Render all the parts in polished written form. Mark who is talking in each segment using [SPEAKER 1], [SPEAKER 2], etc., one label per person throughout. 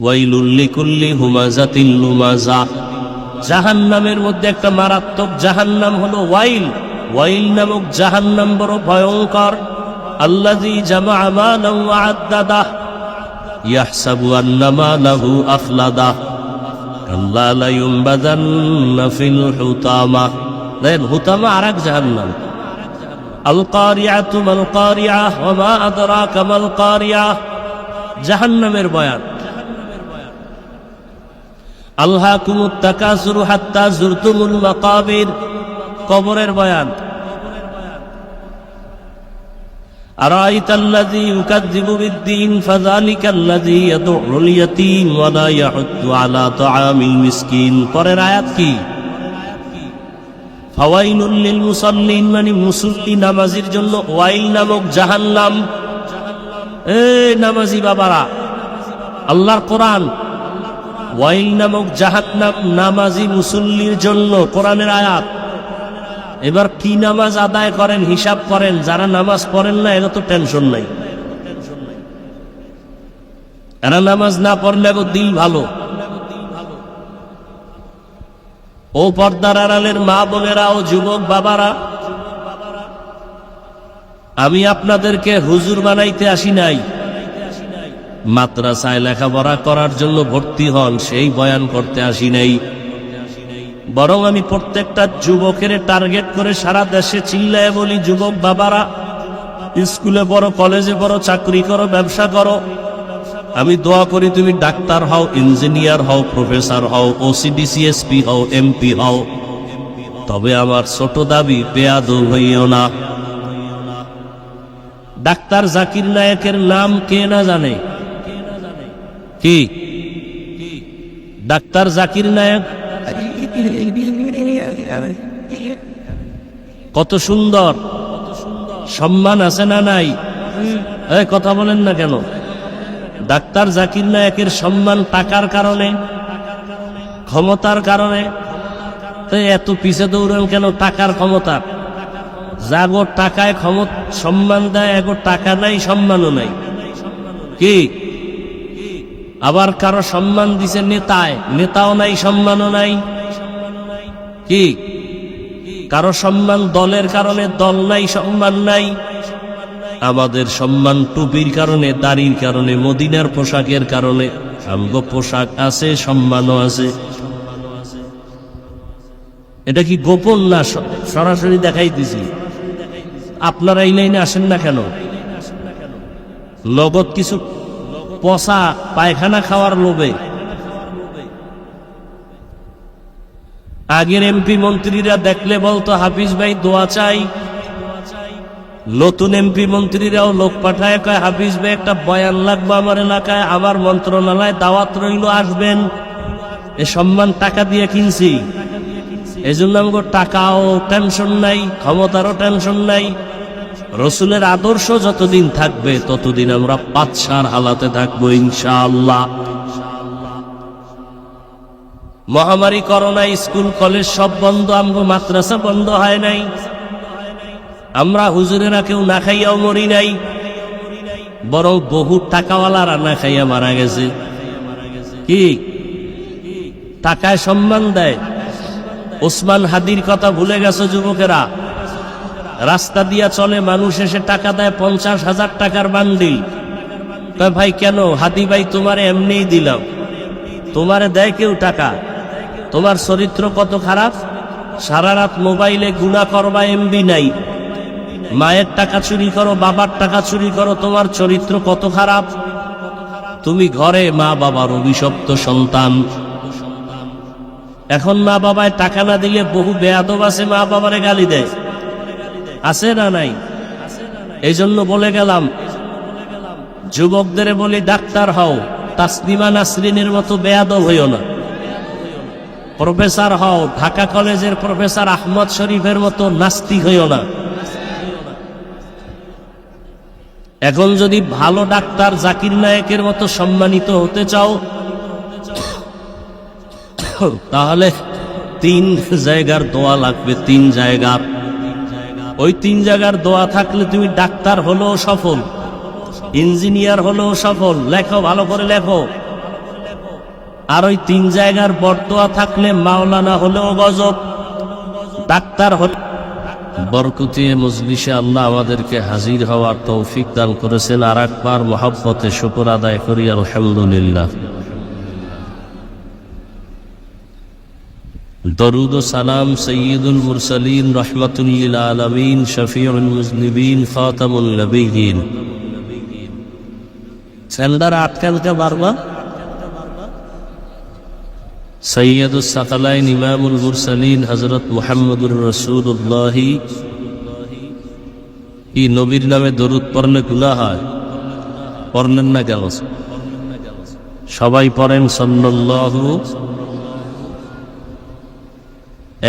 [SPEAKER 1] ওয়াইলুল লিকুল্লি হুমাযাতিল লুমাযা। জাহান্নামের মধ্যে একটা মারাত্মক জাহান্নাম হলো ওয়াইল। ওয়াইল নামক জাহান্নাম বড় ভয়ঙ্কর। আল্লাযী জামাআ মালান ওয়া আদ্দাদাহ ইয়াহসাবু আন্না মালাহু আখলাদাহ কাল্লা লা ইউনবাযান্না ফিল হুতামা। দেখেন, হুতামা আরেক জাহান্নাম। আল কারিয়াতু মাল কারিয়াহ ওয়া মা আদরাকা মাল কারিয়াহ, জাহান্নামের বয়ান। আলহাকুমুত তাকাসুরু হাত্তা যুরতুমুল মাকাবির, কবরের বয়ান। আরাআইতাল্লাযী ইউকাযযিবু বিদ্দীন ফাযালিকাল্লাযী ইয়াদউল ইয়াতীম ওয়া লা ইয়াহুদ্দু আলা তাআমিল মিসকিন। পরের আয়াত কি? ফাওয়াইলুল লিল মুসাল্লিন, মানে মুসল্লি নামাজির জন্য ওয়াইল নামক জাহান্নাম। নামাজি বাবারা, আল্লাহর কোরআন। ওয়াইল নামক জাহান্নাম নামাজি মুসল্লির জন্য, কোরআনের আয়াত। এবার কি নামাজ আদায় করেন হিসাব করেন। যারা নামাজ পড়েন না এরা তো টেনশন নাই, এরা নামাজ না পড়লে এগো দিল ভালো। ও পর্দার আড়ালের মা বোনেরা ও যুবক বাবারা, আমি আপনাদেরকে হুজুর বানাইতে আসি নাই। মাদ্রাসায় লেখাপড়া করার জন্য ভর্তি হন, সেই বয়ান করতে আসি নাই। বরং আমি প্রত্যেকটা যুবকের টার্গেট করে সারা দেশে চিল্লায় বলি, যুবক বাবারা, স্কুলে পড়ো, কলেজে পড়ো, চাকরি করো, ব্যবসা করো। আমি দোয়া করি তুমি ডাক্তার হও, ইঞ্জিনিয়ার হও, প্রফেসর হও, ওসিডিসিএসপি হও, এমপি হও। তবে আমার ছোট দাবি, বেয়াদব হইও না। ডাক্তার জাকির নায়েকের নাম কে না জানে? কি ডাক্তার জাকির নায়েক? কত সুন্দর সম্মান আছে না নাই? কথা বলেন না কেন? ডাক্তার জাকির নায়েকের সম্মান টাকার কারণে, ক্ষমতার কারণে। এত পিছে দৌড়েন কেন? টাকার ক্ষমতা। যাগো টাকায় সম্মান দেয়, এগো টাকা নাই, সম্মানও নাই। কি আবার কারো সম্মান দিছে নেতায়, নেতাও নাই, সম্মানও নাই। কি কারো সম্মান দলের কারণে, দল নাই, সম্মান নাই। আমাদের সম্মান টুপির কারণে, দাড়ির কারণে, মদিনার পোশাকের কারণে। আমগো পোশাক আছে, সম্মানও আছে। এটা কি গোপন না? সরাসরি দেখাই দিছি। আপনারা এই লাইনে আসেন না কেন? লগত কিছু পচা পায়খানা খাওয়ার লোভে। আগের এমপি মন্ত্রীরা দেখলে বলতো, হাফিজ ভাই দোয়া চাই। নতুন এমপি মন্ত্রীরাও লোক পাঠায়, কয় হাফিজ ভাই একটা বয়ান লাগবে আমার এলাকায়, আমার মন্ত্রণালয় দাওয়াত রইল, আসবেন। এ সম্মান টাকা দিয়ে কিনছি। এজন্য আমাকে টাকাও টেনশন নাই, ক্ষমতারও টেনশন নাই। রসুলের আদর্শ যতদিন থাকবে ততদিন আমরা বাদশার হালাতে থাকবো ইনশাআল্লাহ। মহামারী করোনা, স্কুল কলেজ সব বন্ধ, আমগো মাদ্রাসা বন্ধ হয় নাই। আমরা হুজুরেরা কেউ না খাইয়াও মরি নাই, বরং বহু টাকাওয়ালারা না খাইয়া মারা গেছে। কি টাকায় সম্মান দেয়? ওসমান হাদির কথা ভুলে গেছে যুবকেরা? রাস্তা দিয়া চলে, মানুষ এসে টাকা দেয়, 50,000 টাকার বান্ডিল। কয় ভাই কেন? হাদি ভাই তোমারে এমনিই দিলাম। তোমারে দেয় কেউ টাকা? তোমার চরিত্র কত খারাপ। সারা রাত মোবাইলে গুনাহ করবা, এমবি নাই। মায়ের টাকা চুরি করো, বাবার টাকা চুরি করো, তোমার চরিত্র কত খারাপ। তুমি ঘরে মা বাবার অভিশপ্ত সন্তান। এখন মা বাবায় টাকা না দিলে বহু বেয়াদব আছে, মা বাবারে গালি দেয়। আছে না নাই? এই জন্য বলে গেলাম, যুবকদের বলি ডাক্তার হও, তাসলিমা নাসরিনের মতো বেয়াদব হইও না। প্রফেসর হও, ঢাকা কলেজের প্রফেসর আহমদ শরীফের মতো নাস্তিক হইও না। এখন যদি ভালো ডাক্তার জাকির নায়েকের মতো সম্মানিত হতে চাও, তাহলে 3 জায়গার দোয়া লাগবে। 3 জায়গা। ওই 3 জায়গার দোয়া থাকলে তুমি ডাক্তার হলেও সফল, ইঞ্জিনিয়ার হলেও সফল। লেখো, ভালো করে লেখো। আর ওই 3 জায়গার বরদোয়া থাকলে মাওলানা হলেও গজব, ডাক্তার হলে। বরকতিয়ে মজলিসে আল্লাহ আমাদেরকে হাজির হওয়ার তৌফিক দান করেছেন। আর একবার মহব্বতে শুকর আদায় করি আলহামদুলিল্লাহ। দরুদ ও সালাম সৈয়দুল মুরসালিন রহমাতুল লিল আলামিন শফিউল মুজনিবিন খাতামুন নবিয়্যিন। সেলদার আটকালকে বারবার সৈয়দুস সাকালাইন ইমামুল মুরসালিন হযরত মুহাম্মদুর রাসূলুল্লাহ। এই নবীর নামে দরুদ পড়লে গুনাহ হয়, পড়লেন না কেন? সবাই পড়েন সাল্লাল্লাহু।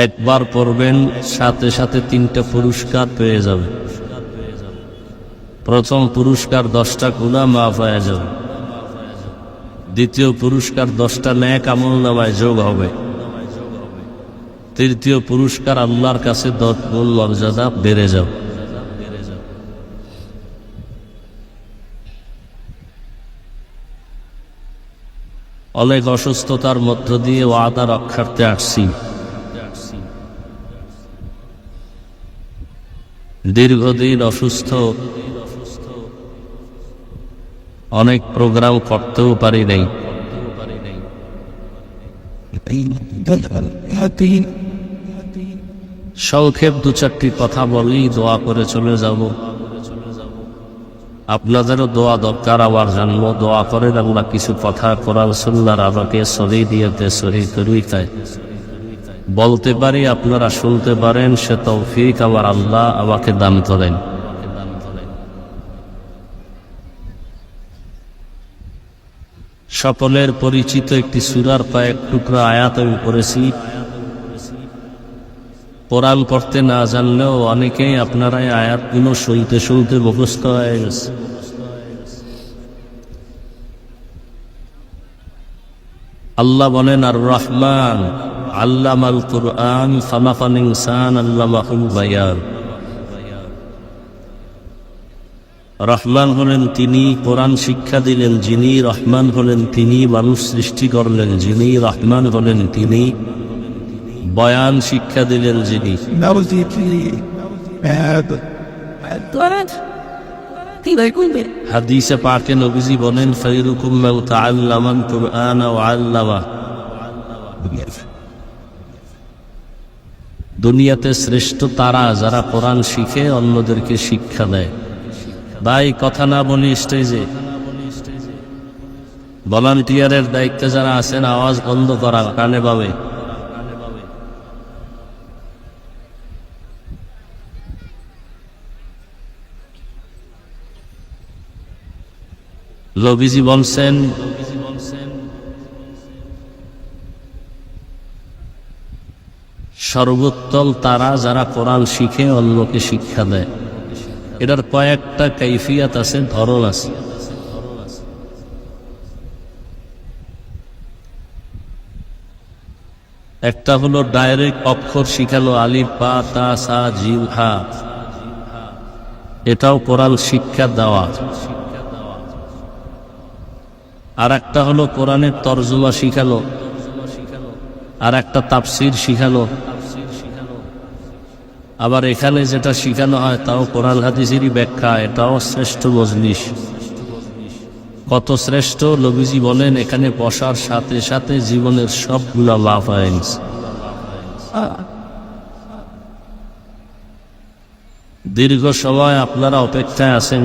[SPEAKER 1] একবার পড়বেন, সাথে সাথে 3টা পুরস্কার পেয়ে যাবে। প্রথম পুরস্কার 10টা গুনাহ মাফ হয়ে যাবে। দ্বিতীয় পুরস্কার 10টা নেক আমল নামায় যোগ হবে। তৃতীয় পুরস্কার আল্লাহর কাছে 10 গুণ মর্যাদা বেড়ে যাবে। অনেক অসুস্থতার মধ্য দিয়ে ওয়াদা রক্ষার্থে আসছি। দীর্ঘদিন অসুস্থ, অনেক প্রোগ্রাম করতেও পারি নাই। সংক্ষেপ 2-4টি কথা বলি, দোয়া করে চলে যাব। আপনাদেরও দোয়া দরকার, আমার জন্ম দোয়া করেন। আল্লাহ কিছু কথা কোরআন সুন্নাহর আমাকে সহি দিয়েতে সহি তরিকায় বলতে পারি, আপনারা শুনতে পারেন, সে তৌফিক আমার আল্লাহ আমাকে দান করেন। সকলের পরিচিত একটি সূরার কয়েক টুকরা আয়াত আমি পড়েছি। কোরআন পড়তে না জানলেও অনেকেই আপনারা এই আয়াতগুলো শুনতে শুনতে মুখস্থ হয়ে গেছে। আল্লাহ বলেন, আর রহমান আল্লামাল কুরআন খালাকাল ইনসান আল্লামাহুল বায়ান। রহমান হলেন তিনি, কোরআন শিক্ষা দিলেন যিনি। রহমান হলেন তিনি, মানুষ সৃষ্টি করলেন যিনি। রহমান হলেন তিনি, বয়ান শিক্ষা দিলেন যিনি। হাদিসে পাকে নবীজি বলেন, খায়রুকুম মান তাআল্লামাল কুরআন ওয়া আল্লামা। দুনিয়াতে শ্রেষ্ঠ তারা যারা কোরআন শিখে অন্যদেরকে শিক্ষা দেয়। ভাই কথা না বলি স্টেজে ভলান্টিয়ারের দায়িত্বে যারা আছেন আওয়াজ বন্ধ করা, কানে পাবে। নবীজি বলছেন, সর্বোত্তম তারা যারা কোরআন শিখে অন্যকে শিক্ষা দেয়। এটার কয়েকটা কাইফিয়াত আছে, ধরন আছে। একটা হলো ডাইরেক্ট অক্ষর শিখানো, আলিফ বা তা সা জিম হা, এটাও কোরআন শিক্ষা দেওয়া। আর একটা হলো কোরআনের তরজমা শিখানো, আর একটা তাফসির শিখানো। আবার এখানে যেটা শিখানো হয় তাও কোরআন হাদিসেরই ব্যাখ্যা, এটাও শ্রেষ্ঠ মজলিস। কত শ্রেষ্ঠ! নবীজি বলেন, এখানে বসার সাথে সাথে জীবনের সবগুলা লাভ হয়ে গেছে। দীর্ঘ সময় আপনারা অপেক্ষায় আছেন,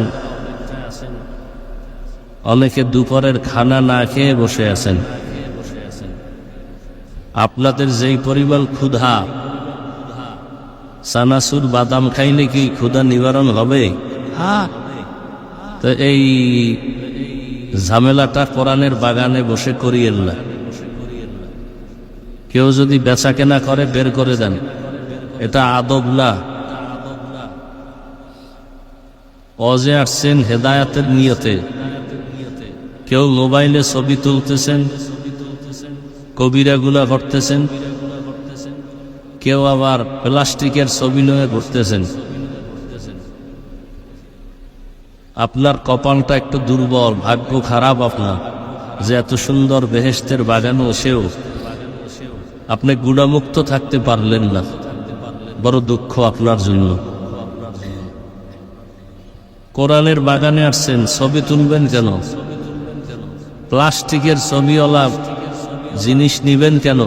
[SPEAKER 1] অনেকে দুপুরের খানা না খেয়ে বসে আছেন। আপনাদের যেই পরিমাণ ক্ষুধা, সানাসুর বাদাম খাইলে কি ক্ষুধা নিবারণ হবে? তো এই ঝামেলাটা কোরআনের বাগানে বসে করিয়েন না। কেউ যদি বেচা কেনা করে বের করে দেন, এটা আদব না। ওয়াজে আসছেন হেদায়াতের নিয়তে, কেউ মোবাইলে ছবি তুলতেছেন, কবিরা গুনাহ করতেছেন, কেউ আবার প্লাস্টিকের ছবি নিয়ে ঘুরতেছেন। আপনার কপালটা একটু দুর্বল, ভাগ্য খারাপ আপনার। যে এত সুন্দর বেহেশতের বাগানে এসেও আপনি গুণামুক্ত থাকতে পারলেন না, বড় দুঃখ আপনার জন্য। কোরআনের বাগানে আসছেন, ছবি তুলবেন কেন? প্লাস্টিকের ছবিওয়ালা জিনিস নিবেন কেন?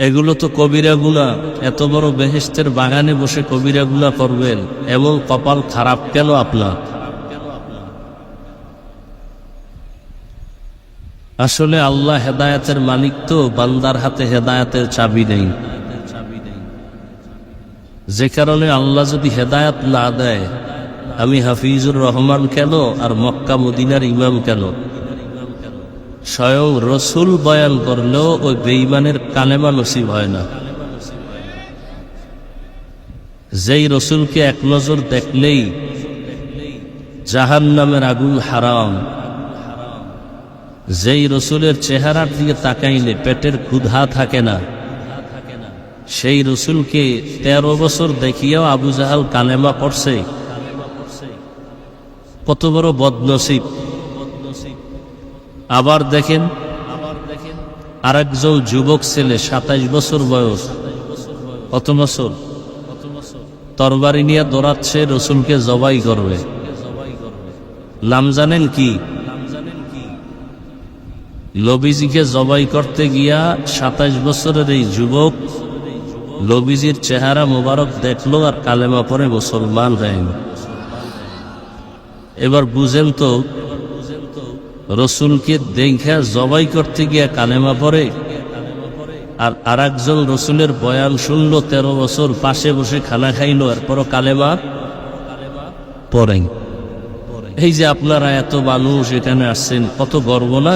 [SPEAKER 1] এগুলো তো কবিরা গুনাহ। এত বড় বেহেশতের বাগানে বসে কবিরা গুনাহ করবেন, এমন কপাল খারাপ কেন আপনার? আসলে আল্লাহ হেদায়েতের মালিক, তো বান্দার হাতে হেদায়েতের চাবি নেই। যে কারণে আল্লাহ যদি হেদায়েত না দেয়, আমি হাফিজুর রহমান কেন আর মক্কা মদিনার ইমাম কেন? স্বয়ং রসুল বয়ান করলেও ওই বেঈমানের কালেমা নসিব হয় না। যেই রসুলকে এক নজর দেখলেই জাহান্নামের আগুন হারাম, যেই রসুলের চেহারার দিকে তাকাইলে পেটের ক্ষুধা থাকে না, সেই রসুলকে 13 বছর দেখিয়াও আবু জাহাল কালেমা পড়ছে। কত বড় বদনসিব। আবার দেখেন আরেকজন যুবক ছেলে, 27 বছর বয়স, কত বছর, তরবারি নিয়ে দৌড়াচ্ছে, রসুলকে জবাই করবে। নাম জানেন কি? নবীজিকে জবাই করতে গিয়া 27 বছরের এই যুবক নবীজির চেহারা মোবারক দেখলো আর কালেমা পরে মুসলমান হয়ে গেল। এবার বুঝেন তো, রসুলকে দেখে জবাই করতে গিয়া কালেমা পড়ে, আর আরেকজন রসুলের বয়ান শুনলো, 13 বছর পাশে বসে খানা খাইলো, এরপরও কালেমা পড়েন। এই যে আপনারা এত মানুষ এখানে আসছেন, কত গর্ব না?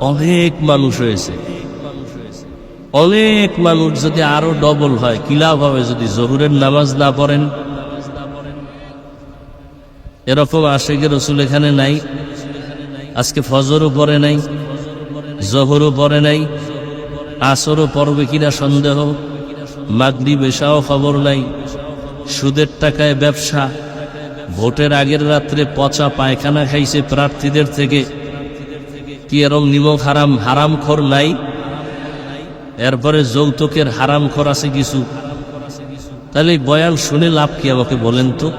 [SPEAKER 1] অনেক মানুষ হয়েছে, অনেক মানুষ। যদি আরো ডবল হয় কি লাভ হবে যদি জোহরের নামাজ না পড়েন? এরকম আশিকে রসুল এখানে নাই। আজকে ফজরও পড়ে নাই, জোহরও পড়ে নাই, আসরও পড়বে কিনা সন্দেহ, মাগরিব এশাও খবর নাই। সুদের টাকায় ব্যবসা, ভোটের আগের রাত্রে পচা পায়খানা খাইছে প্রার্থীদের থেকে। কি এরম নিমক হারাম হারামখোর নাই? এরপরে যৌতুকের হারামখোর আছে কিছু। তাহলে বয়ান শুনে লাভ কি আমাকে বলেন তো?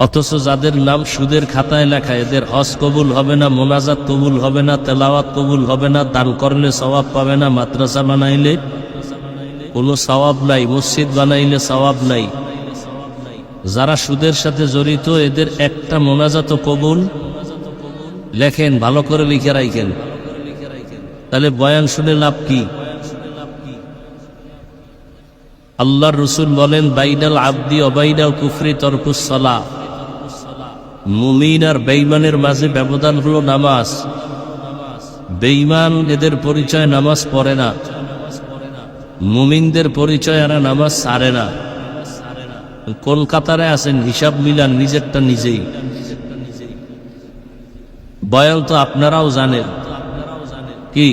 [SPEAKER 1] অথচ যাদের নাম সুদের খাতায় লেখা, এদের হজ কবুল হবে না, মোনাজাত কবুল হবে না, তেলাওয়াত কবুল হবে না, দান করলে সওয়াব পাবে না, মাদ্রাসা বানাইলে কোনো সওয়াব নাই, মসজিদ বানাইলে সওয়াব নাই। যারা সুদের সাথে জড়িত, এদের একটা মোনাজাত কবুল। লেখেন, ভালো করে লিখে রাখেন। তাহলে বয়ান শুনে লাভ কি? আল্লাহর রসুল বলেন, বাইনাল আবদি অবাইনাল কুফরি তরকুস সালাহ। মুমিন আর বেঈমানের মাঝে ব্যবধান হলো নামাজ। বেঈমান এদের পরিচয় নামাজ পড়ে না, মুমিনদের পরিচয় এরা নামাজ ছাড়ে না। কোন কাতারে আছেন? হিসাব মিলান নিজেরটা নিজেই। বয়ান তো আপনারাও জানেন। কি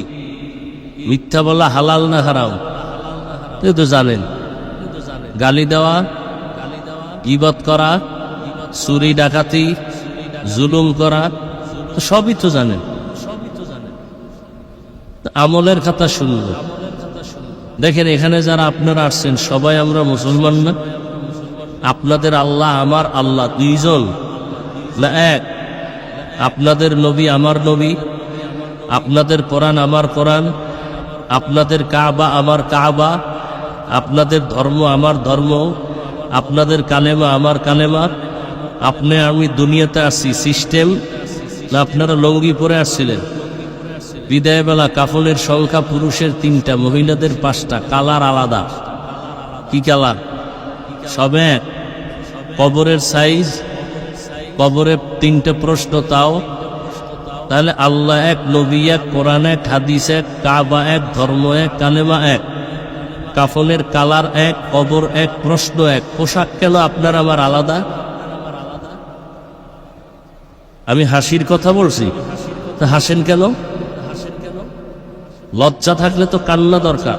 [SPEAKER 1] মিথ্যা বলা হালাল না হারাম? তো জানেন। গালি দেওয়া, গীবত করা, চুরি ডাকাতি, জুলুম করা, সবই তো জানেন। আমলের কথা শুনল। দেখেন, এখানে যারা আপনারা আসছেন সবাই আমরা মুসলমান না? আপনাদের আল্লাহ আমার আল্লাহ দুইজন না এক? আপনাদের নবী আমার নবী, আপনাদের কোরআন আমার কোরআন, আপনাদের কাবা আমার কাবা, আপনাদের ধর্ম আমার ধর্ম, আপনাদের কালেমা আমার কালেমা। আপনি আমি দুনিয়াতে আসছি সিস্টেম, না আপনারা লঙ্গি পরে আসছিলেন? বিদায় বেলা কাফনের সংখ্যা পুরুষের 3টা, মহিলাদের 5টা, কালার আলাদা। কি কালার? সব এক। কবরের সাইজ, কবরে 3টে প্রশ্ন, তাও। তাহলে আল্লাহ এক, নবী এক, কোরআন এক, হাদিস এক, কাবা এক, ধর্ম এক, কালেমা এক। কাফনের কালার এক, কবর এক, প্রশ্ন এক। পোশাক কেন আপনার আমার আলাদা? আমি হাসির কথা বলছি, তা হাসেন কেন? লজ্জা থাকলে তো কান্না দরকার,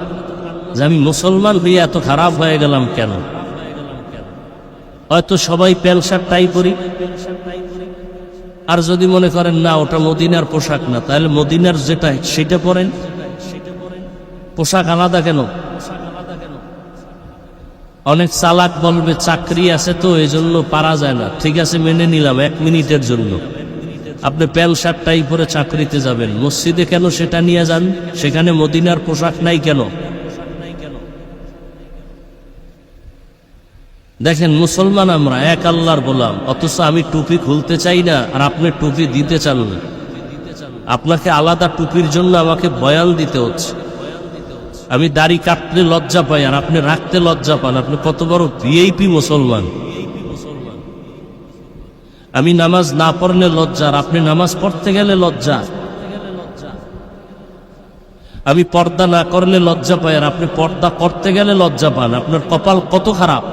[SPEAKER 1] যে আমি মুসলমান হয়ে এত খারাপ হয়ে গেলাম কেন। হয়তো সবাই প্যান্ট শার্ট টাই পরি। আর যদি মনে করেন না ওটা মদিনার পোশাক না, তাহলে মদিনার যেটা সেটা পরেন। পোশাক আলাদা কেন? অনেক চালাক বলবে চাকরি আছে তো এই জন্য পারা যায় না। ঠিক আছে, মেনে নিলাম 1 মিনিটের জন্য। আপনি প্যান্ট শার্ট টাই পরে চাকরিতে যাবেন, মসজিদে কেন সেটা নিয়ে যান? সেখানে মদিনার পোশাক নাই কেন? দেখেন, মুসলমান আমরা, এক আল্লাহর গোলাম, অথচ আমি টুপি খুলতে চাই না আর আপনি টুপি দিতে চান না। আপনাকে আলাদা টুপির জন্য আমাকে বয়ান দিতে হচ্ছে। আমি দাড়ি কাটতে লজ্জা পাই আর আপনি রাখতে লজ্জা পান। আপনি কত বড় ভিআইপি মুসলমান। আমি নামাজ না পড়লে লজ্জা আর আপনি নামাজ পড়তে গেলে লজ্জা। আমি পর্দা না করলে লজ্জা পাই আর আপনি পর্দা করতে গেলে লজ্জা পান। আপনার কপাল কত খারাপ।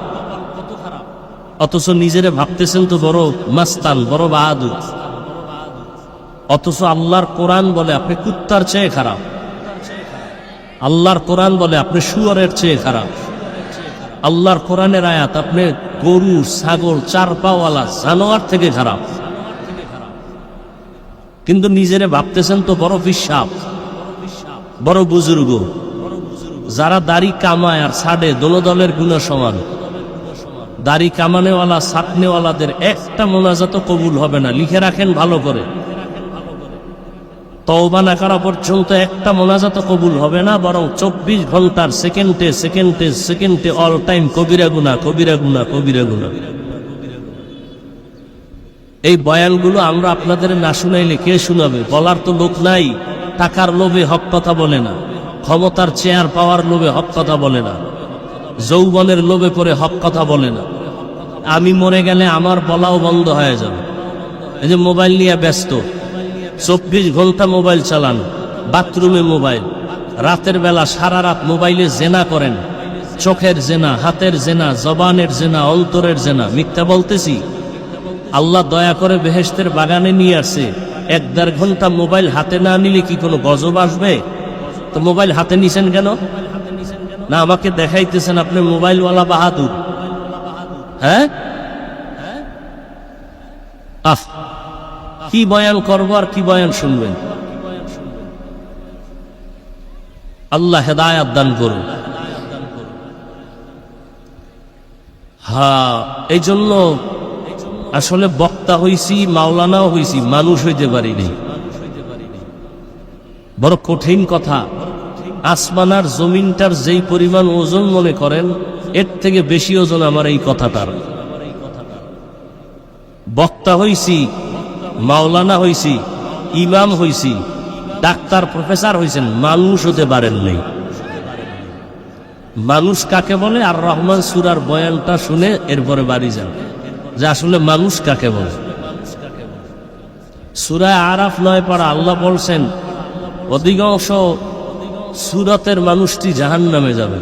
[SPEAKER 1] অথচ নিজেরে ভাবতেছেন তো বড় মাস্তান, বড় বাহাদুর। অথচ আল্লাহর কোরআন বলে আপনি কুত্তার চেয়ে খারাপ। আল্লাহর কোরআন বলে আপনি শুয়োরের চেয়ে খারাপ। আল্লাহর কোরআনের আয়াত আপনি গরু, ছাগল, 4 পাওয়ালা জানোয়ার থেকে খারাপ। কিন্তু নিজেরে ভাবতেছেন তো বড় বিশ্বাস, বড় বুজুর্গ। যারা দাড়ি কামায় আর ছাড়ে দোনো দলের গুনাহ সমান। দাড়ি কামানেওয়ালা ছাটনেওয়ালাদের একটা মোনাজাত কবুল হবে না, লিখে রাখেন ভালো করে। তওবা না করা পর্যন্ত একটা মোনাজাত কবুল হবে না, বরং 24 ঘন্টার সেকেন্ডে সেকেন্ডে সেকেন্ডে অল টাইম কবিরা গুনাহ, কবিরা গুনাহ, কবিরা গুনাহ। এই বয়ানগুলো আমরা আপনাদের না শুনাইলে কে শুনাবে? বলার তো লোক নাই। টাকার লোভে হক কথা বলে না, ক্ষমতার চেয়ার পাওয়ার লোভে হক কথা বলে না, যৌবনের লোভে পড়ে হক কথা বলে না। আমি মরে গেলে আমার বলাও বন্ধ হয়ে যাবে। এই যে মোবাইল নিয়ে ব্যস্ত, 24 ঘন্টা মোবাইল চালান, বাথরুমে মোবাইল, রাতের বেলা সারা রাত মোবাইলে জেনা করেন। চোখের জেনা, হাতের জেনা, জবানের জেনা, অন্তরের জেনা। মিথ্যা বলতেছি? আল্লাহ দয়া করে বেহেশতের বাগানে নিয়ে আসে। 1-1.5 ঘন্টা মোবাইল হাতে না নিলে কি কোনো গজব আসবে? তো মোবাইল হাতে নিছেন কেন? না আমাকে দেখাইতেছেন আপনি মোবাইলওয়ালা বাহাদুর? হ্যাঁ, কি বয়ান করবো আর কি বয়ান শুনবেন? আল্লাহ হেদায়াত দান করুন। হ্যাঁ, এই জন্য আসলে বক্তা হইছি, মাওলানাও হইছি, মানুষ হইতে পারিনি। বড় কঠিন কথা। আসমান আর জমিনটার যেই পরিমাণ ওজন মনে করেন, এর থেকে বেশি ওজন আমার এই কথাটার। বক্তা হইছি, মাওলানা হইছি, ইমাম হইছি, ডাক্তার, প্রফেসর হইছেন, মানুষ হতে পারেন নাই। মানুষ কাকে বলে? আর রহমান সূরার বয়ানটা শুনে এরপরে বাড়ি যান যে আসলে মানুষ কাকে বলে। সূরা আরাফ 9 পারা আল্লাহ বলছেন অধিকাংশ সূরাতের মানুষটি জাহান্নামে যাবে।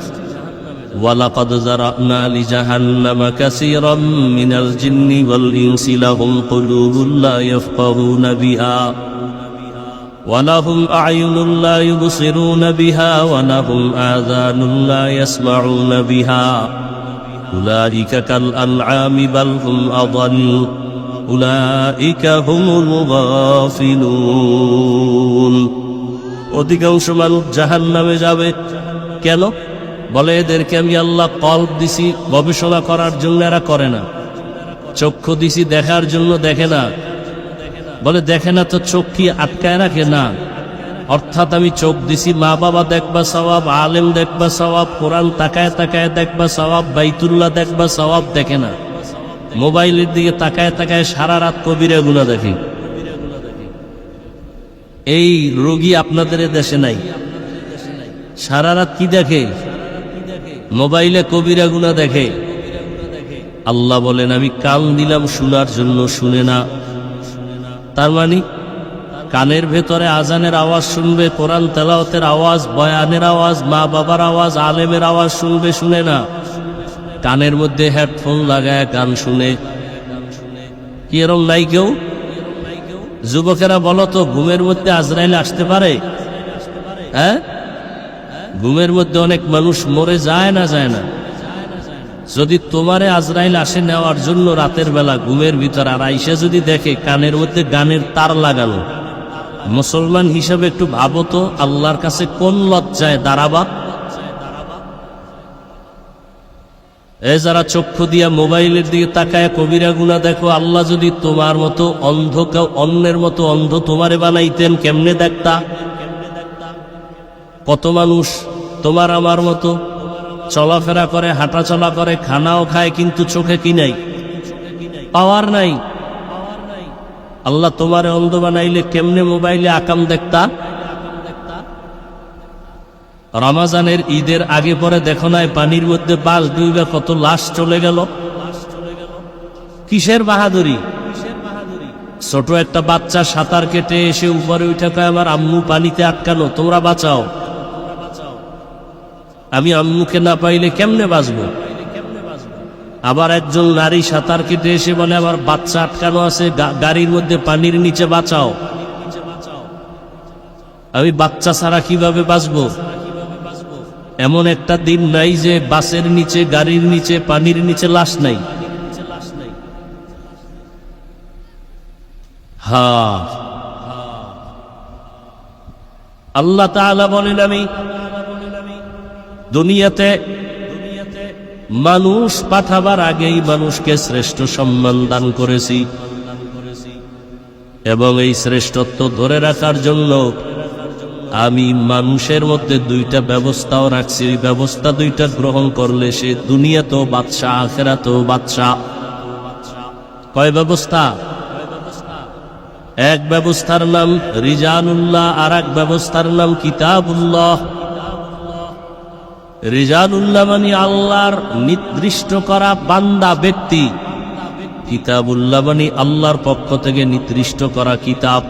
[SPEAKER 1] ওয়ালাকাদ যারানা লিজাহান্নামা কাসীরাম মিনাল জিন্নি ওয়াল ইনসি লাহুম কুলুবুন লা ইয়াফকাহুনা বিহা ওয়া লাহুম আ'য়ুনুন লা ইউবসিরুনা বিহা ওয়া লাহুম আযানুন লা ইয়াসমাউনা বিহা উলাইকা কাল আনআমি বাল হুম আযাল উলাইকা হুমুল গাফিলুন। অধিকাংশ মানুষ জাহান্নামে যাবে। কেন? বলে এদেরকে আমি আল্লাহ কলব দিছি গবেষণা করার জন্য, এরা করে না। চক্ষু দিছি দেখার জন্য, দেখে না। বলে দেখে না তো চোখ কি আটকায় রাখে? না। অর্থাৎ আমি চোখ দিছি, মা বাবা দেখবা সওয়াব, আলেম দেখবা সওয়াব, কোরআন তাকায় তাকায় দেখবা সওয়াব, বাইতুল্লাহ দেখবা সওয়াব, দেখে না। মোবাইলের দিকে তাকায় তাকায় সারা রাত কবিরা গুনাহ দেখি। এই রোগী আপনাদের দেশে নাই। সারা রাত কি দেখে? মোবাইলে কবিরা গুনাহ দেখে। আল্লাহ বলেন আমি কান দিলাম শোনার জন্য, শুনে না। তার মানে কানের ভেতরে আজানের আওয়াজ শুনবে, কোরআন তেলাওয়াতের আওয়াজ, বয়ানের আওয়াজ, মা বাবার আওয়াজ, আলেমের আওয়াজ শুনবে, শুনে না। কানের মধ্যে হেডফোন লাগায় গান শুনে। কি এরকম নাই কেউ? যুবকেরা বলো তো, ঘুমের মধ্যে আজরাইল আসতে পারে? হ্যাঁ, ঘুমের মধ্যে অনেক মানুষ মরে যায় না, যায় না? যদি তোমারে আজরাইল আসে নেওয়ার জন্য রাতের বেলা ঘুমের ভিতর, আর আইসা যদি দেখে কানের মধ্যে গানের তার লাগানো, মুসলমান হিসাবে একটু ভাবো তো আল্লাহর কাছে কোন লজ্জায় দাঁড়াবা? যারা চক্ষু দিয়া মোবাইলের দিকে তাকায় কবিরা গুনাহ দেখো, আল্লাহ যদি তোমার মতো অন্ধ, কেউ অন্যের মতো অন্ধ তোমারে বানাইতেন, কেমনে দেখতা? কত মানুষ তোমার আমার মতো চলাফেরা করে, হাঁটা চলা করে, খানাও খায়, কিন্তু চোখে কি নাই? পাওয়ার নাই। আল্লাহ তোমারে অন্ধ বানাইলে কেমনে মোবাইলে আকাম দেখতা? রমাজানের ঈদের আগে পরে দেখো নাই পানির মধ্যে বাস ডুবে কত লাশ চলে গেল? কিসের বাহাদুরি? ছোট একটা বাচ্চা সাঁতার কেটে এসে উপরে উঠে কয় আমার আম্মু পানিতে আটকানো, তোমরা বাঁচাও। আমি আম্মুকে না পাইলে কেমনে বাঁচবো? আবার একজন নারী সাঁতার কেটে এসে বলে আমার বাচ্চা আটকানো আছে গাড়ির মধ্যে, পানির নিচে বাঁচাও। আমি বাচ্চা ছাড়া কিভাবে বাঁচবো? এমন একটা দিন নাই যে বাসের নিচে, গাড়ির নিচে, পানির নিচে লাশ নাই। হ্যাঁ, আল্লাহ তাআলা বলেন আমি দুনিয়াতে মানুষ পাঠাবার আগেই মানুষকে শ্রেষ্ঠ সম্মান দান করেছি, এবং এই শ্রেষ্ঠত্ব ধরে রাখার জন্য আমি মানুষের মধ্যে দুইটা ব্যবস্থাও রাখছি। এই ব্যবস্থা দুইটা গ্রহণ করলে সে দুনিয়াতেও বাদশা, আখিরাতেও বাদশা। কয় ব্যবস্থা? এক ব্যবস্থার নাম রিজালুল্লাহ, আর এক ব্যবস্থার নাম কিতাবুল্লাহ। রিজালুল্লাহ মানে আল্লাহর নির্দিষ্ট করা বান্দা ব্যক্তি, কিতাবুল্লাহ মানে আল্লাহর পক্ষ থেকে নির্দিষ্ট করা কিতাব।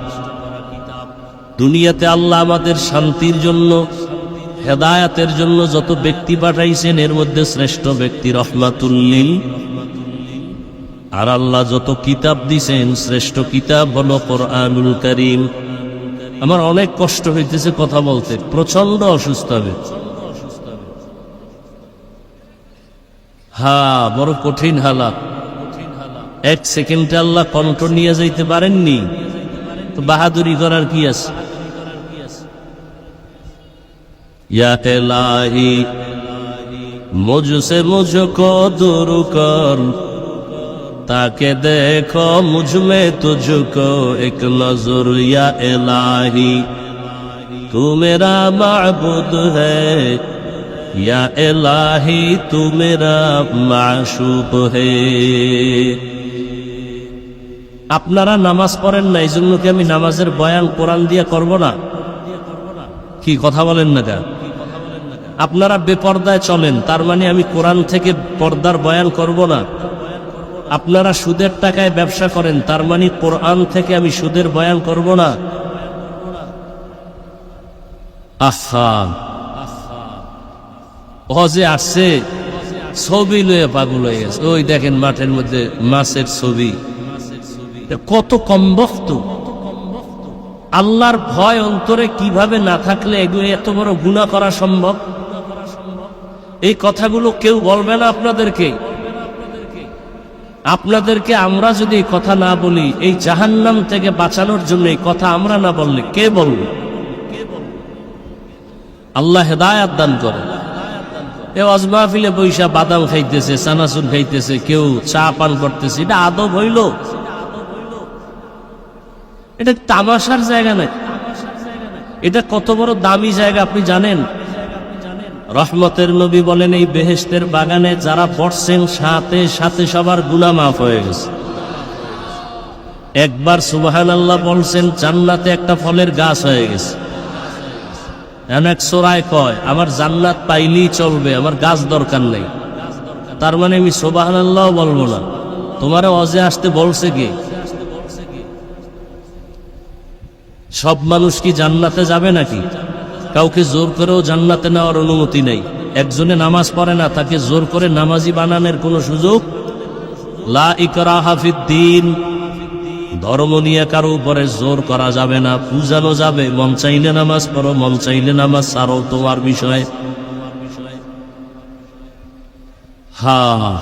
[SPEAKER 1] দুনিয়াতে আল্লাহ আমাদের শান্তির জন্য, হেদায়াতের জন্য যত ব্যক্তি পাঠাইছেন এর মধ্যে শ্রেষ্ঠ ব্যক্তি রহমাতুল লিল। আর আল্লাহ যত কিতাব দিছেন শ্রেষ্ঠ কিতাব হলো কোরআনুল কারীম। আমার অনেক কষ্ট হইতেছে কথা বলতে, প্রচন্ড অসুস্থ হবে। হ্যাঁ, বড় কঠিন হালাত। এক সেকেন্ডে আল্লাহ কণ্ঠ নিয়ে যাইতে পারেননি, তো বাহাদুরি করার কি আছে? ইয়া ইলাহি মুঝসে মুঝকো দূর কর, তাকে দেখো মুঝমে তুঝকো এক নজর। ইয়া ইলাহি তু মেরা মাবুদ হ্যায়, ইয়া ইলাহি তু মেরা মাশুক হ্যায়। আপনারা নামাজ পড়েন না, এই জন্য কি আমি নামাজের বয়ান কোরআন দিয়ে করব না? কি কথা বলেন না কেন? আপনারা বেপর্দায় চলেন, তার মানে আমি কোরআন থেকে পর্দার বয়ান করব না? আপনারা সুদের টাকায় ব্যবসা করেন, তার মানে কোরআন থেকে আমি সুদের বয়ান করব না? আহা, হজে আসছে ছবি লয়ে পাগল হয়ে গেছে। ওই দেখেন মাঠের মধ্যে মাছের ছবি, কত কমবক্ত! আল্লাহর ভয় অন্তরে কিভাবে না থাকলে এগুলো এত বড় গুনাহ করা সম্ভব? এই কথাগুলো কেউ বলবে না আপনাদেরকে। আপনাদেরকে আমরা যদি এই কথা না বলি, এই জাহান্নাম থেকে বাঁচানোর জন্য এই কথা আমরা না বললে কে বলবে? আল্লাহ হেদায়াত দান করে। এ ওয়াজ মাহফিলে বৈশা বাদাম খাইতেছে, চানাচুর খাইতেছে, কেউ চা পান করতেছে, এটা আদব হইল? এটা তামাশার জায়গা নাই, এটা কত বড় দামি জায়গা আপনি জানেন? রহমতের নবী বলেন এই বেহেশতের বাগানে যারা বসছেন সাথে সাথে সবার গুনাহ মাফ হয়ে গেছে। একবার সুবহানাল্লাহ বলছেন জান্নাতে একটা ফলের গাছ হয়ে গেছে। এক সোরায় কয় আমার জান্নাত পাইলেই চলবে, আমার গাছ দরকার নেই। তার মানে আমি সুবহানাল্লাহ বলবো না? তোমারে ওয়াজে আসতে বলছে কি? সব মানুষ কি জান্নাতে যাবে নাকি? কাউকে জোর করেও জান্নাতে নেওয়ার অনুমতি নেই। একজনে নামাজ পড়ে না, তাকে জোর করে নামাজি বানানোর কোনো সুযোগ লা ইকরাহা ফিদ্দীন। ধর্ম নিয়ে কারো উপরে জোর করা যাবে না, বুঝানো যাবে। মন চাইলে নামাজ পড়ো, মন চাইলে নামাজ ছাড়ো, তোমার বিষয়। হ্যাঁ,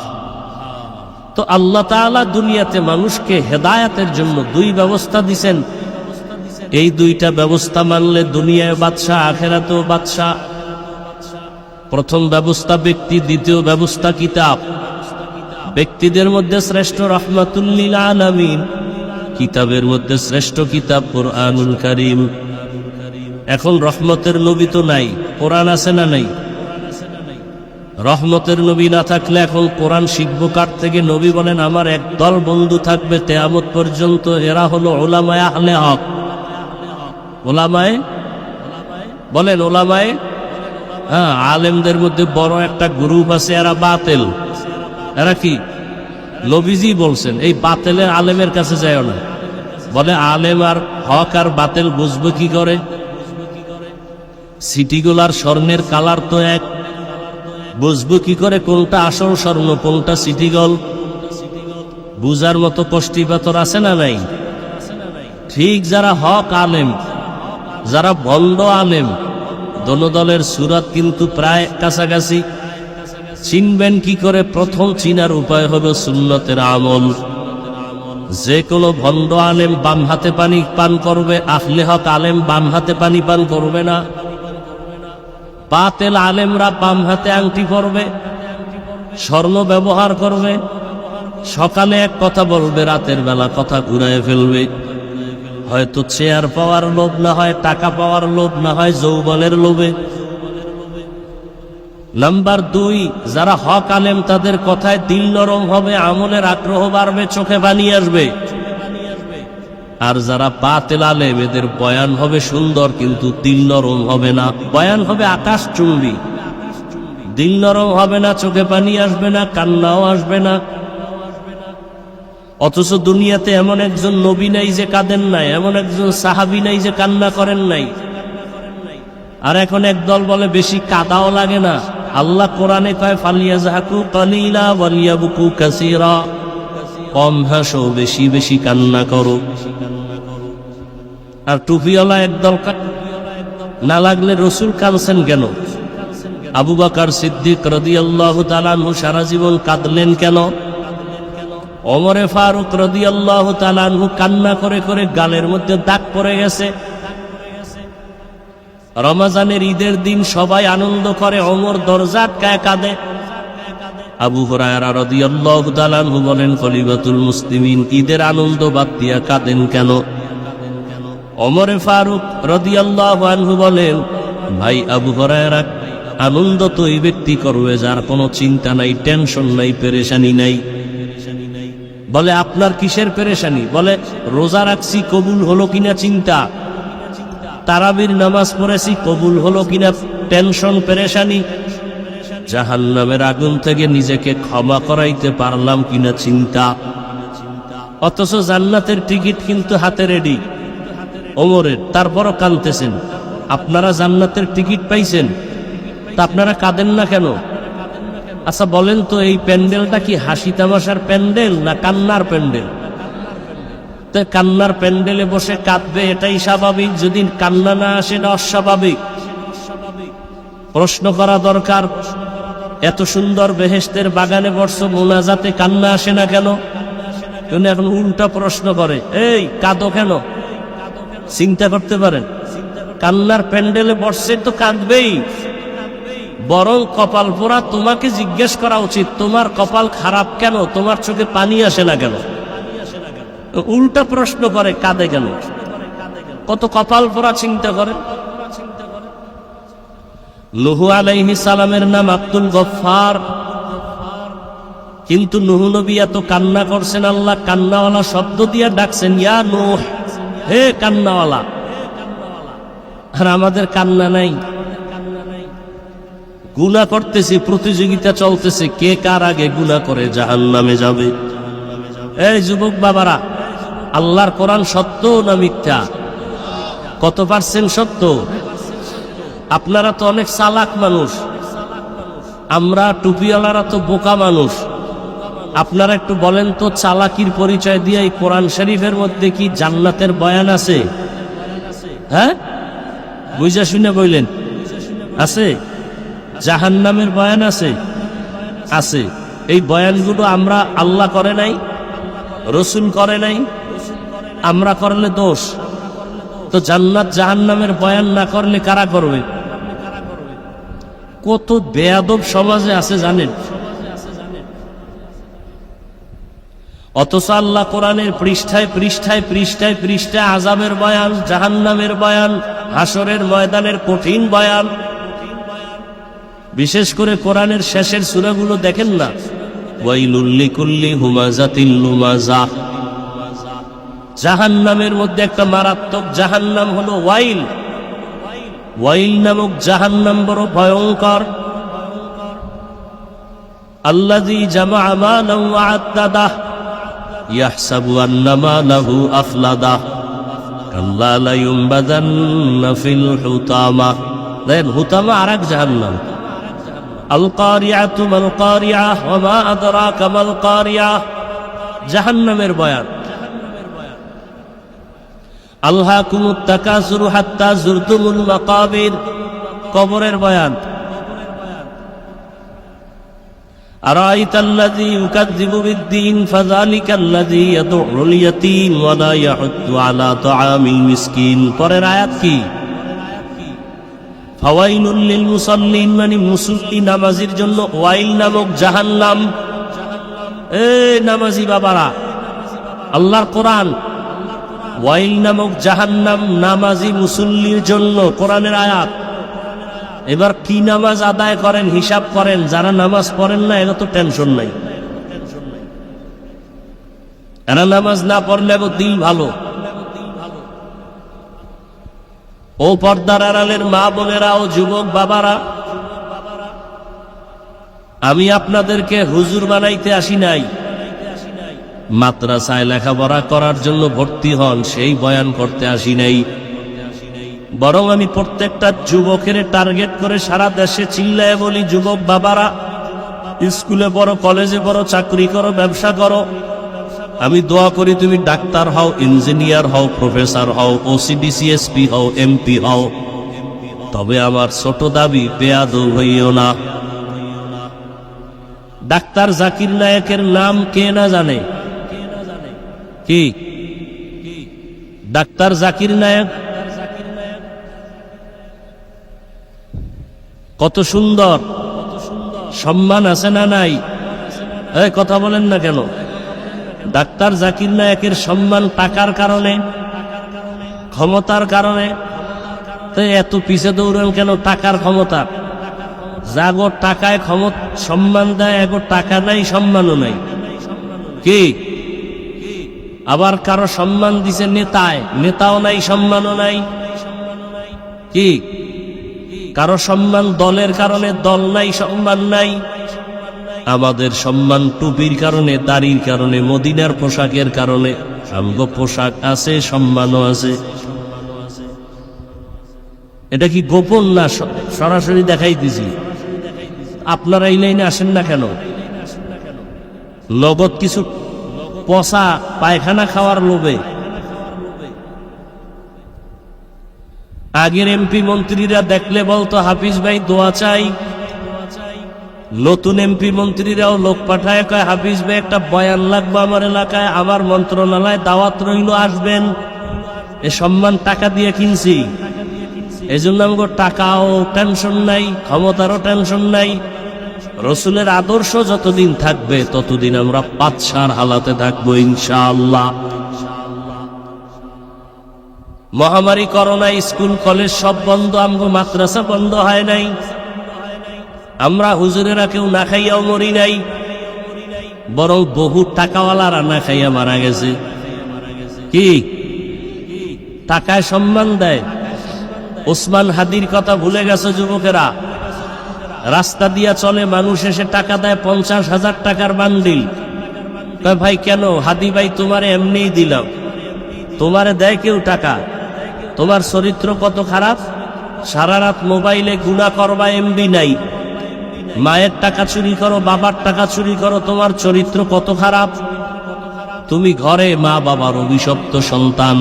[SPEAKER 1] তো আল্লাহ তাআলা দুনিয়াতে মানুষকে হেদায়েতের জন্য দুই ব্যবস্থা দিছেন। এই দুইটা ব্যবস্থা মানলে দুনিয়ায় বাদশা, আখিরাতেও বাদশা। প্রথম ব্যবস্থা ব্যক্তি, দ্বিতীয় ব্যবস্থা কিতাব। ব্যক্তিদের মধ্যে শ্রেষ্ঠ রাহমাতুল লিল আলামিন, কিতাবের মধ্যে শ্রেষ্ঠ কিতাব কুরআনুল কারীম। এখন রহমতের নবী তো নাই, কোরআন আছে না নাই? রহমতের নবী না থাকলে এখন কোরআন শিখবো কার থেকে? নবী বলেন আমার একদল বন্ধু থাকবে কিয়ামত পর্যন্ত, এরা হলো উলামায়ে আহলে হক। উলামায়ে বলেন, উলামায়ে, হ্যাঁ, আলেমদের মধ্যে বড় একটা গ্রুপ আছে, এরা বাতিল। এরা কি? নবীজি বলছেন এই বাতিলের আলেমের কাছে যায়ও না। বলে আলেম আর হক আর বাতিল বুঝবে কি করে? সিটিগুলার স্বর্ণের কালার তো এক, বুঝবো কি করে কোনটা আসল স্বর্ণ কোনটা সিটিগল? বুঝার মতো কষ্টি পাথর আছে না নাই? ঠিক যারা হক আলেম, যারা ভণ্ড আলেম, দোনো দলের সুরাত কিন্তু প্রায় কাছাকাছি। চিনবেন কি করে? প্রথম চিনার উপায় হবে সুন্নতের আমল। যে কোনো ভণ্ড আলেম বাম হাতে পানি পান করবে, আহলে হক আলেম বাম হাতে পানি পান করবে না। বাতিল আলেমরা বাম হাতে আংটি পরবে, স্বর্ণ ব্যবহার করবে, সকালে এক কথা বলবে, রাতের বেলা কথা ঘুরায় ফেলবে। হয়তো চেয়ার পাওয়ার লোভ, না হয় টাকা পাওয়ার লোভ, না হয় যৌবনের লোভে। নাম্বার 2, যারা হক আলেম তাদের কথায় দিল নরম হবে, আমলের আগ্রহ বাড়বে, চোখে পানি আসবে। আর যারা বাতিল আলেম এদের বয়ান হবে সুন্দর কিন্তু দিল নরম হবে না। বয়ান হবে আকাশ চুম্বি, দিল নরম হবে না, চোখে পানি আসবে না, কান্নাও আসবে না। অথচ দুনিয়াতে এমন একজন নবী নাই যে কাঁদেন নাই, এমন একজন সাহাবী নাই যে কান্না করেন নাই। আর এখন একদল বলে বেশি কাদাও লাগে না। আল্লাহ কোরআনে কয় ফালিয়াযহাকু কালিলা ওয়ালিয়াবকু কাসীরা, কম হাসো, বেশি বেশি কান্না করো। আর টুপিওয়ালা একদল না লাগলে রসুল কাঁদছেন কেন? আবু বকর সিদ্দিক রাদিয়াল্লাহু তাআলা আনহু সারা জীবন কাঁদলেন কেন? ওমরে ফারুক রাদিয়াল্লাহু তাআলা আনহু কান্না করে করে গালের মধ্যে দাগ পড়ে গেছে। রমজানের ঈদের দিন সবাই আনন্দ করে, ওমর দরজা আটকায় কাঁদে। আবু হুরায়রা রাদিয়াল্লাহু তাআলা আনহু বলেন, খলিফাতুল মুসলিমিন ঈদের আনন্দ বাদ দিয়া কাঁদেন কেন? ওমরে ফারুক রাদিয়াল্লাহু আনহু বলেন, ভাই আবু হুরায়রা, আনন্দ তো ওই ব্যক্তি করবে যার কোনো চিন্তা নাই, টেনশন নাই, পেরেশানি নাই। বলে আপনার কিসের পেরেশানি? বলে রোজা রাখছি কবুল হলো কিনা চিন্তা, তারাবির নামাজ পড়েছি কবুল হলো কিনা টেনশন, পেরেশানি, জাহান্নামের আগুন থেকে নিজেকে ক্ষমা করাইতে পারলাম কিনা চিন্তা। অথচ জান্নাতের টিকিট কিন্তু হাতে রেডি ওমরের, তারপরও কাঁদতেছেন। আপনারা জান্নাতের টিকিট পাইছেন, তা আপনারা কাঁদেন না কেন? আচ্ছা বলেন তো, এই প্যান্ডেলটা কি হাসি তামাশার প্যান্ডেল না কান্নার প্যান্ডেল? তো কান্নার প্যান্ডেলে বসে কাঁদবে এটাই স্বাভাবিক, যদি কান্না না আসে না অস্বাভাবিক? প্রশ্ন করা দরকার, এত সুন্দর বেহেশতের বাগানে বসছো, মোনাজাতে কান্না আসে না কেন? কিন্তু এখন উল্টা প্রশ্ন করে, এই কাঁদো কেন? চিন্তা করতে পারেন, কান্নার প্যান্ডেলে বসছে তো কাঁদবেই। বরং কপাল পোড়া তোমাকে জিজ্ঞেস করা উচিত, তোমার কপাল খারাপ কেন? তোমার চোখে পানি আসে না কেন? উল্টা প্রশ্ন করে, কাঁদে কেন? কত কপাল পোড়া চিন্তা করে। নূহ আলাইহিস সালামের নাম আব্দুল গফফার, কিন্তু নূহ নবী এত কান্না করছেন, আল্লাহ কান্নাওয়ালা শব্দ দিয়ে ডাকছেন, ইয়া নূহ, হে কান্নাওয়ালা। আর আমাদের কান্না নাই, গুনাহ করতেছি, প্রতিযোগিতা চলতেছে, কে কার আগে গুনাহ করে জাহান্নামে যাবে। এই যুবক বাবারা, আল্লাহর কোরআন সত্য না মিথ্যা? কত পার্সেন্ট সত্য? আপনারা তো অনেক চালাক মানুষ, আমরা টুপিওয়ালারা তো বোকা মানুষ। আপনারা একটু বলেন তো, চালাকির পরিচয় দিয়ে এই কোরআন শরীফের মধ্যে কি জান্নাতের বয়ান আছে? হ্যাঁ, বুঝা শুনে বললেন আছে? জাহান্নামের বয়ান আছে? আছে। এই বয়ানগুলো আমরা আল্লাহ করে নাই, রসুল করে নাই, আমরা করলে দোষ। তো জান্নাত জাহান্নামের বয়ান না করলে কারা করবে? কত বেয়াদব সমাজে আছে জানেন? অথচ আল্লাহ কোরআনের পৃষ্ঠায় পৃষ্ঠায় পৃষ্ঠায় পৃষ্ঠায় আযাবের বয়ান, জাহান্নামের বয়ান, হাসরের ময়দানের কঠিন বয়ান। বিশেষ করে কোরআনের শেষের সূরাগুলো দেখেন না, ওয়াইলুল লিকুল্লি হুমাযাতিল লুমাযাহ। জাহান্নামের মধ্যে একটা মারাত্মক জাহান্নাম হলো ওয়াইল। ওয়াইল নামক জাহান্নাম বড় ভয়ঙ্কর। আল্লাযী জামাআ মালান ওয়া আদ্দাদাহ ইয়াহসাবু আন্না মালাহু আফলাদাহ কাল্লা লা ইউনবাযান্না ফিল হুতামা। দেখেন, হুতামা আরেক জাহান্নাম। আল কারিয়াতু মাল কারিয়াহ ওয়া মা আদরাকা মাল কারিয়াহ, জাহান্নামের বয়ান। আলহাকুমুত তাকাসুরু হাত্তা যুরতুমুল মাকাবির, কবরের বয়ান। আরাইতাল্লাযী ইউকাযযিবু বিদ্দীন ফাযালিকাল্লাযী ইয়াদউল ইয়াতীম ওয়া লা ইয়াহুদ্দু আলা তাআমিল মিসকিন। পরের আয়াত কি? ফাওয়াইলুল লিল মুসাল্লিন, মানে মুসল্লি নামাজির জন্য ওয়াইল নামক জাহান্নাম। নামাজি বাবারা, আল্লাহর কোরআন, ওয়াইল নামক জাহান্নাম নামাজি মুসল্লির জন্য, কোরআনের আয়াত। এবার কি নামাজ আদায় করেন হিসাব করেন। যারা নামাজ পড়েন না এরা তো টেনশন নাই, এরা নামাজ না পড়লে দিল ভালো। ও পর্দার আড়ালের মা বোনেরা ও যুবক বাবারা, আমি আপনাদেরকে হুজুর বানাইতে আসি নাই। মাদ্রাসায় লেখাপড়া করার জন্য ভর্তি হন, সেই বয়ান করতে আসি নাই। বরং আমি প্রত্যেকটা যুবকের টার্গেট করে সারা দেশে চিল্লায় বলি, যুবক বাবারা, স্কুলে পড়ো, কলেজে পড়ো, চাকরি করো, ব্যবসা করো। আমি দোয়া করি তুমি ডাক্তার হও, ইঞ্জিনিয়ার হও, প্রফেসর হও, ওসিডিসিএসপি হও, এমপি হও। তবে আমার ছোট দাবি, বেয়াদব হইও না। ডাক্তার জাকির নায়েকের নাম কে না জানে? কি ডাক্তার জাকির নায়েক? কত সুন্দর সম্মান আছে না নাই? কথা বলেন না কেন? ডাক্তার জাকির নায়েকের সম্মান টাকার কারণে, ক্ষমতার কারণে। তাই এত পিছে দৌড়েন কেন? টাকার ক্ষমতা। যাগো টাকায় সম্মান দেয়, এগো টাকা নাই, সম্মানও নাই। কি আবার কারো সম্মান দিছে নেতায়, নেতাও নাই, সম্মানও নাই। কি কারো সম্মান দলের কারণে, দল নাই, সম্মান নাই। আমাদের সম্মান টুপির কারণে, দাড়ির কারণে, মদিনার পোশাকের কারণে। আমগো পোশাক আছে, সম্মানও আছে। এটা কি গোপন না? সরাসরি দেখাই দিছি। আপনারা এই লাইনে আসেন না কেন? নগদ কিছু পচা পায়খানা খাওয়ার লোভে। আগের এমপি মন্ত্রীরা দেখলে বলতো, হাফিজ ভাই দোয়া চাই। নতুন এমপি মন্ত্রীরাও লোক পাঠায়, কয় হাফিজ ভাই একটা বয়ান লাগবে আমার এলাকায়, আমার মন্ত্রণালয় দাওয়াত রইল, আসবেন। এ সম্মান টাকা দিয়ে কিনছি। এই জন্য আমাকে টাকাও টেনশন নাই, ক্ষমতারও টেনশন নাই। রসুলের আদর্শ যতদিন থাকবে ততদিন আমরা বাদশার হালাতে থাকবো ইনশাআল্লাহ। মহামারী করোনা, স্কুল কলেজ সব বন্ধ, আমগো মাদ্রাসা বন্ধ হয় নাই। আমরা হুজুরেরা কেউ না খাইয়াও মরি নাই, বরং বহু টাকাওয়ালারা না খাইয়া মারা গেছে। কি টাকায় সম্মান দেয়? ওসমান হাদির কথা ভুলে গেছে যুবকেরা? রাস্তা দিয়া চলে, মানুষ এসে টাকা দেয়, 50,000 টাকার বান্ডিল। ভাই কেন? হাদি ভাই তোমারে এমনিই দিলাম। তোমারে দেয় কেউ টাকা? তোমার চরিত্র কত খারাপ। সারা রাত মোবাইলে গুনাহ করবা, এমবি নাই। মায়ের টাকা চুরি করো, বাবার টাকা চুরি করো, তোমার চরিত্র কত খারাপ। তুমি ঘরে মা বাবার অভিশপ্ত সন্তান।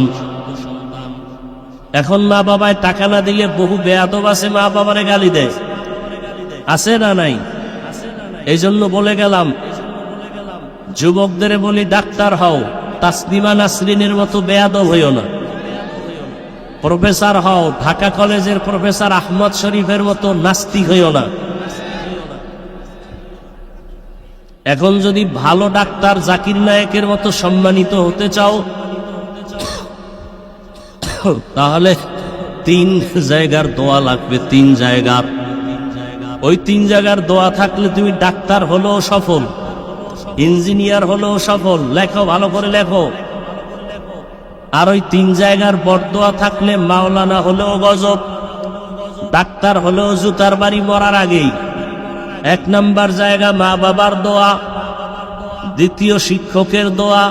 [SPEAKER 1] এখন মা বাবায় টাকা না দিলে বহু বেয়াদব আছে, মা বাবারে গালি দেয়। আছে না নাই? এই জন্য বলে গেলাম, যুবকদের বলি ডাক্তার হও, তাসলিমা নাসরিনের মতো বেয়াদব হইও না। প্রফেসর হও, ঢাকা কলেজের প্রফেসর আহমদ শরীফের মতো নাস্তিক হইও না। এখন যদি ভালো ডাক্তার জাকির নায়েকের মতো সম্মানিত হতে চাও, তাহলে 3 জায়গার দোয়া লাগবে। 3 জায়গার, ওই 3 জায়গার দোয়া থাকলে তুমি ডাক্তার হলেও সফল, ইঞ্জিনিয়ার হলেও সফল। লেখো, ভালো করে লেখো। আর ওই 3 জায়গার বরদোয়া থাকলে মাওলানা হলেও গজব, ডাক্তার হলেও জুতার বাড়ি মরার আগেই। 1 নাম্বার জায়গা মা বাবার দোয়া, দ্বিতীয় শিক্ষকের দোয়া,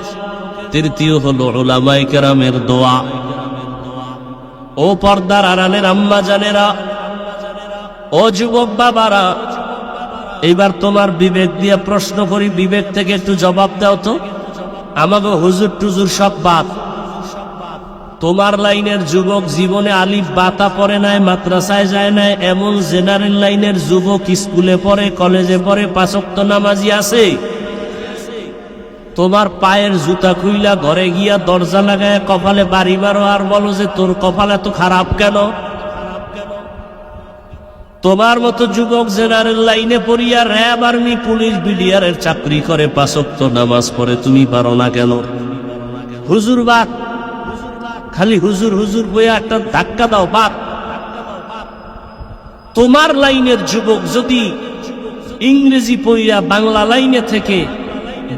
[SPEAKER 1] তৃতীয় হলো উলামায়ে কেরামের দোয়া। ও পর্দার আড়ালের আম্মা জানেরা, ও যুবক বাবারা, এইবার তোমার বিবেক দিয়ে প্রশ্ন করি, বিবেক থেকে একটু জবাব দাও তো। আমাকে হুজুর টুজুর সব বাদ। তোমার লাইনের যুবক জীবনে আলিফ বাতা পড়ে নাই, মাদ্রাসায় যায় নাই, এমন জেনারেল লাইনের যুবক স্কুলে পড়ে, কলেজে পড়ে, 5 ওয়াক্ত নামাজি আছে। তোমার পায়ের জুতা খুইলা ঘরে গিয়া দরজা লাগায় কপালে বাড়ি মারো আর বলো যে তোর কপাল এত খারাপ কেন? তোমার মতো যুবক জেনারেল লাইনে পড়িয়া র্যাব, আর্মি, পুলিশ, বিডিআরের চাকরি করে, 5 ওয়াক্ত নামাজ পড়ে, তুমি পারো না কেন? হুজুর বাদ, খালি হুজুর হুজুর বইয়া একটা ধাক্কা দাও, বাদ। তোমার লাইনের যুবক যদি ইংরেজি পড়িয়া বাংলা লাইনে থেকে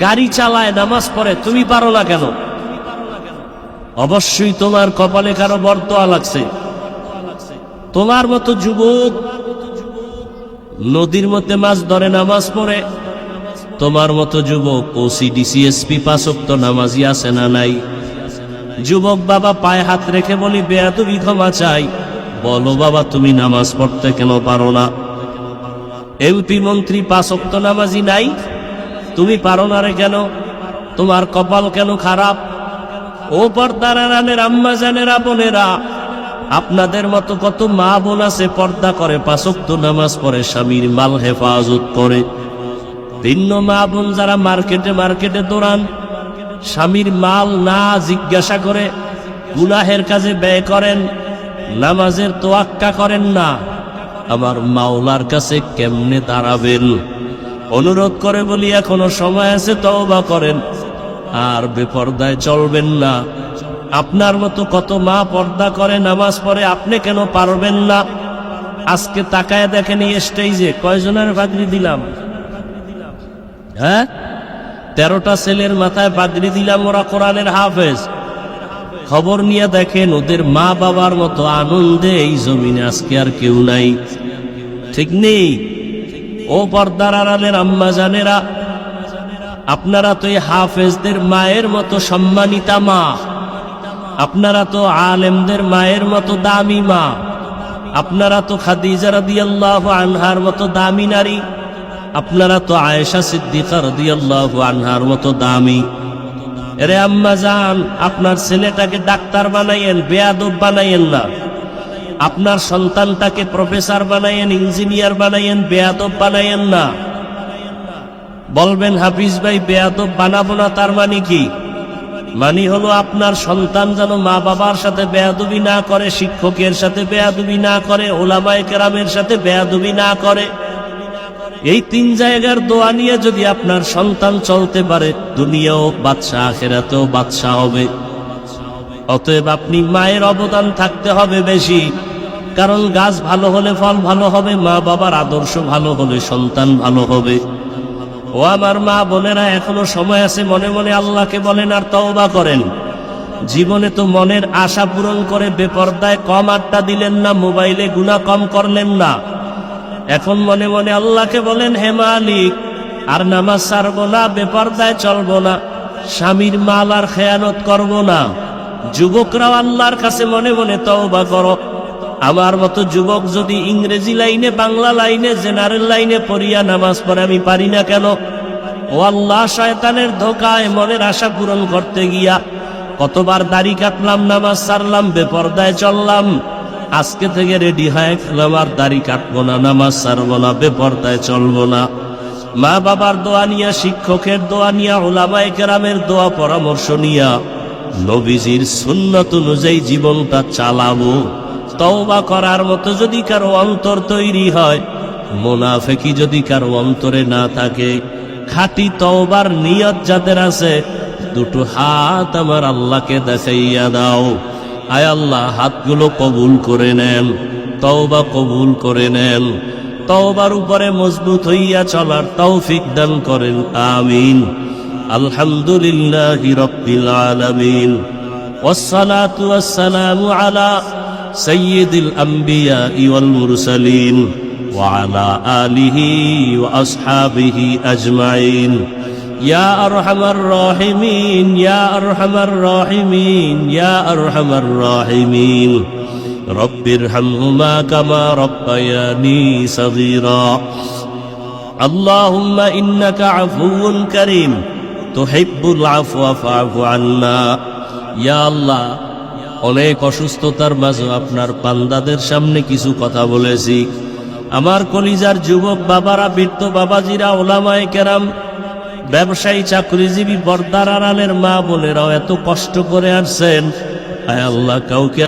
[SPEAKER 1] গাড়ি চালায়, নামাজ পড়ে, তুমি পারো না কেন? অবশ্যই তোমার কপালে কারো বরদোয়া লাগছে। তোমার মতো যুবক নদীর মধ্যে মাছ ধরে, নামাজ পড়ে। তোমার মতো যুবক ওসিডিসিএসপি 5 ওয়াক্ত নামাজি আছে না নাই? যুবক বাবা পায়ে হাত রেখে বলি, বেয়াদবি ক্ষমা চাই, বলো বাবা তুমি নামাজ পড়তে কেন পারো না? এমপি মন্ত্রী 5 ওয়াক্ত নামাজি নাই, তুমি পারো না রে কেন? তোমার কপাল কেন খারাপ? ও পর্দার আড়ালের আম্মা জানেরা, বোনেরা, আপনাদের মতো কত মা বোন আছে পর্দা করে, 5 ওয়াক্ত নামাজ পড়ে, স্বামীর মাল হেফাজত করে। ভিন্ন মা বোন যারা মার্কেটে দৌড়ান, স্বামীর মাল না জিজ্ঞাসা করে গুনাহের কাজে ব্যয় করেন, নামাজের তোয়াক্কা করেন না, আমার মাওলার কাছে কেমনে দাঁড়াবেন? অনুরোধ করে বলি, এখনো সময় আছে, তওবা করেন আর বেপরদায় চলবেন না। আপনার মতো কত মা পর্দা করে, নামাজ পড়ে, আপনি কেন পারবেন না? আজকে তাকায় দেখেন এই স্টেজে কয়জনের পাগড়ি দিলাম? হ্যাঁ, 13টা ছেলের মাথায় পাগড়ি দিলাম, ওরা কোরআনের হাফেজ। খবর নিয়ে দেখেন ওদের মা বাবার মতো আনন্দে এই জমিনে আজকে আর কেউ নাই, ঠিক নেই? ও পর্দার আড়ালের আম্মা জানেরা, আপনারা তো এই হাফেজদের মায়ের মতো সম্মানিতা মা, আপনারা তো আলেমদের মায়ের মতো দামি মা, আপনারা তো খাদিজা রাদিয়াল্লাহু আনহার মতো দামি নারী, আপনারা তো আয়েশা সিদ্দিকা রাদিয়াল্লাহু আনহার মতো দামি। এরে আম্মা জান, আপনার ছেলেটাকে ডাক্তার বানাইয়েন, বেয়াদব বানাইয়েন না। আপনার সন্তানটাকে প্রফেসর বানাইয়েন, ইঞ্জিনিয়ার বানাইয়েন, বেয়াদব বানাইয়েন না। বলবেন হাফিজ ভাই বেয়াদব বানাবো না, তার মানে কি? মানে হলো আপনার সন্তান যেন মা বাবার সাথে বেয়াদবি না করে, শিক্ষকের সাথে বেয়াদবি না করে, উলামায়ে কেরামের সাথে বেয়াদবি না করে। এই 3 জায়গার দোয়া নিয়ে যদি আপনার সন্তান চলতে পারে, দুনিয়াও বাদশা, আখিরাতেও বাদশা হবে। অতএব আপনি মায়ের অবদান থাকতে হবে বেশি, কারণ গাছ ভালো হলে ফল ভালো হবে, মা বাবার আদর্শ ভালো হলে সন্তান ভালো হবে। ও আমার মা বোনেরা, এখনো সময় আছে, মনে মনে আল্লাহকে বলেন আর তওবা করেন। জীবনে তো মনের আশা পূরণ করে বেপরদায় কম আড্ডা দিলেন না, মোবাইলে গুনাহ কম করলেন না। এখন মনে মনে আল্লাহকে বলেন, হে মালিক, আর নামাজ ছাড়বো না, বেপরদায় চলবো না, স্বামীর মাল আর খেয়ানত করবো না। যুবকরাও আল্লাহর কাছে মনে মনে তওবা করো। আমার মতো যুবক যদি ইংরেজি লাইনে, বাংলা লাইনে, জেনারেল লাইনে পড়িয়া নামাজ পড়ে, আমি পারি না কেন? ও আল্লাহ, শয়তানের ধোকায় মনের আশা পূরণ করতে গিয়া কতবার দাড়ি কাটলাম, নামাজ ছাড়লাম, বেপরদায় চললাম। আজকে থেকে রেডি হয়ে গেলাম, আর দাড়ি কাটবো না, নামাজ ছাড়বো না, বেপরদায় চলবো না। মা বাবার দোয়া নিয়া, শিক্ষকের দোয়া নিয়া, উলামায়ে কেরামের দোয়া পরামর্শ নিয়া নবীজির সুন্নত অনুযায়ী জীবনটা চালাবো। তওবা করার মতো যদি কারো অন্তর তৈরি হয়, মুনাফিকি যদি কারো অন্তরে না থাকে, খাঁটি তওবার নিয়ত যাদের আছে, দুটো হাত আমার আল্লাহকে দেখাইয়া দাও। আয় আল্লাহ, হাতগুলো কবুল করে নেন, তওবা কবুল করে নেন, তওবার উপরে মজবুত হইয়া চলার তৌফিক দান করেন, আমিন। আলহামদুলিল্লাহি রাব্বিল আলামিন, ওয়াসসালাতু ওয়াসসালামু আলা সাইয়্যিদিল আমবিয়া ওয়াল মুরসালিন ওয়া আলা আলিহি ওয়া আসহাবিহি আজমাইন। ইয়া আরহামার রাহিমিন, ইয়া আরহামার রাহিমিন, ইয়া আরহামার রাহিমিন। রব্বিরহামহুমা কামা রাব্বায়ানি সগীরা। আল্লাহুম্মা ইন্নাকা আফুউন কারীম তুহিব্বুল আফওয়া ফা'ফু আন্না। ইয়া আল্লাহ, অনেক অসুস্থতার মাঝে আপনার বান্দাদের সামনে কিছু কথা বলেছি। আমার কলিজার যুবক বাবারা, বৃদ্ধ বাবাজিরা, ওলামায়ে কেরাম, ব্যবসায়ী, চাকরিজীবী, পর্দার আড়ালের মা বোনেরাও এত কষ্ট করে আসছেন। আয় আল্লাহ, কাউকে